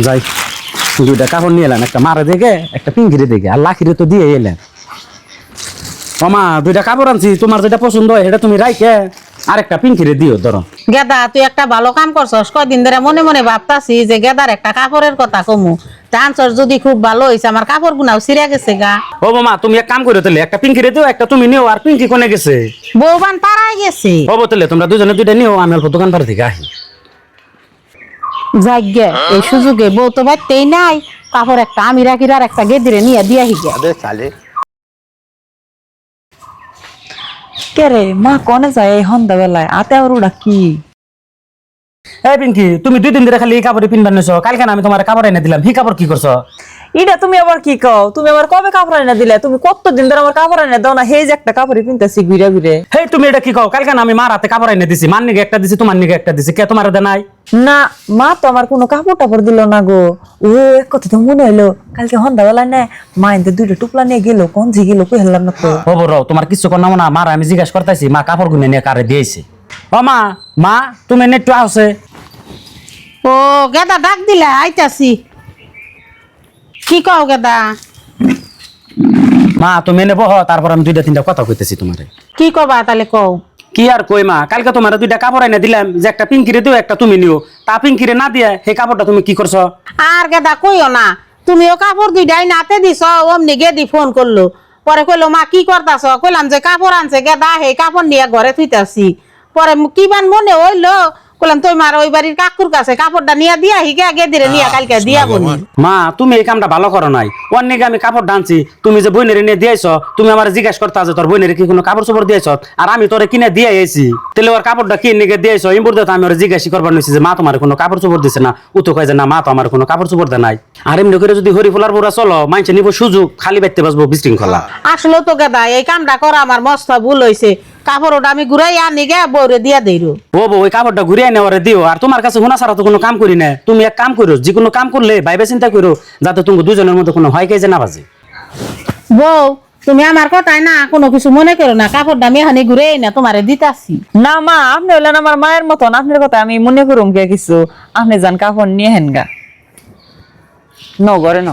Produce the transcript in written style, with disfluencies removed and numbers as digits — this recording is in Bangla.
যাই দুইটা কাপড় নিয়ে এলেন, একটা মারা দেখে একটা পিঙ্কিরে দেখে আর লাখিরে তো দিয়ে এলেন। মামা দুইটা কাপড় আনছি, তোমার যেটা পছন্দ হয় সেটা তুমি রাইখে আর একটা পিঙ্কিরে দিও ধরো। গেদা তুই একটা ভালো কাম করছস, কদিন ধরে মনে মনে ভাবতাছি যে গেদার একটা কাপড়ের কথা কমু। চান্সর যদি খুব ভালো হয়েছে, আমার কাপড় গুনাও ছিঁড়ে গেছে গা। ও মামা তুমি এক কাম করে তাহলে একটা পিঙ্কিরে দিও, একটা তুমি নিও, আর পিঙ্কি কোনে গেছে? বৌবান পাড়ায় গেছে। হবো তাহলে তোমরা দুজনে দুইটা নিও, আমি অল্প দোকান পাড়া থেকে আহি। যাইগে এই সুযোগে বউ তো বাইতেই নাই, কাপড় একটা আমি রাখি আর একটা গেদিরে নিয়ে দিয়া হিগে। কে রে মা কনে যায় এই সন্ধ্যা বেলায় আতে আর ওরা কি? এই পিঙ্কি তুমি 2 দিন ধরে খালি এই কাপড়ে পিনবার নিছো, কালকে না আমি তোমার কাপড় এনে দিলাম, হি কাপড় কি করছো? এটা তুমি আবার কি কও? তুমি আমার কবে কাপড় এনে দিলে? তুমি কতদিন ধরে আমার কাপড় এনে দাও না, হেই যে একটা কাপড় কিনতেছি ঘুরে ঘুরে। হেই তুমি এটা কি কও? কালকে না আমি মার হাতে কাপড় এনে দিছি, মার নিগে একটা দিছি, তোমার নিগে একটা দিছি, কে তোমার দে নাই? না মা তো আমার কোনো কাপড় টাপড় দিল না গো। ও এক কথা তো মনে হইলো, কালকে সন্ধ্যা বেলায় না মা এনতে 2টা টুপলা নিয়ে গেল, কোন জি গেল কই হেললাম না তো। হবো রও তোমার কিছু কর না না, মার আমি জিজ্ঞাসা করতেছি মা কাপড় গুনে নিয়ে কারে দিয়েছে। ও মা, মা তুমি এনে একটু আসে। ও গেদা ডাক দিলে আইতাছি। কি কও গেদা? মা তুমি এনে বহ, তারপর আমি 2টা 3টা কথা কইতেছি তোমারে। কি কবা তাহলে কও। কি আর কই মা, কালকে তোমার 2টা কাপড় এনে দিলাম, যে একটা পিঙ্কিরে দিও একটা তুমি নিও, তা পিঙ্কিরে না দিয়ে সেই কাপড়টা তুমি কি করছো? আর গেদা কইও না, তুমিও কাপড় দুইটাই নাতে দিছ। অমনি গেদি ফোন করলো, পরে কইলো মা কি করতাছ? কইলাম যে কাপড় আনছে গেদা, সেই কাপড় নিয়ে ঘরে থুইতাছি। পরে কিবান মনে হইলো, কইলাম তুই মার ওই বাড়ির কাকুর কাছে কাপড়টা নিয়ে দিয়া হিগে গেদিরে নিয়ে কালকে দিয়া বলি। মা তুমি এই কামটা ভালো করো নাই, অনেক আমি কাপড় ডানছি, তুমি যে বইনের নিয়ে দিয়েছ, তুমি আমার জিজ্ঞাসা করতে যে তোর বইনের কি কোনো কাপড় চোপড় দিয়েছ, আর আমি তোরে কিনে দিয়ে আইছি, তাহলে ওর কাপড়টা কিনে নিয়ে দিয়েছ ইম্পোর্ট দিতে আমি ওর জিজ্ঞাসা করবার নিছি যে মা তোমার কোনো কাপড় চোপড় দিছে না, ও তো কয় যে না মা তো আমার কোনো কাপড় চোপড় দেয় নাই। আর এমনি করে যদি হরি ফুলার পুরা চলো, মাইনছে নিব সুযোগ, খালি বাইতে বাসবো বিশৃঙ্খলা। আসলে তো গেদা এই কামটা করা আমার মস্ত ভুল হইছে। কাপড়টা আমি ঘুরাই আনি গে বউরে দিয়া দেইরো। ও বউ ওই কাপড়টা ঘুরিয়ে নেওয়ারে দিও, আর তোমার কাছে হোনা ছাড়া তো কোনো কাম করি না, তুমি এক কাম করো, যে কোনো কাম করলে ভাইবে চিন্তা করো, যাতে তুমি দুজনের মধ্যে কোনো হয় যে না বাজে। বউ তুমি আমার কথাই না কোনো কিছু মনে করো না, কাপড়টা আমি এখানে ঘুরে না তোমারে দিতাছি। না মা আপনি হলেন আমার মায়ের মতন, আপনার কথা আমি মনে করুম কে কিছু। আপনি যান কাপড় নিয়ে হেন গা, ন ঘরে ন।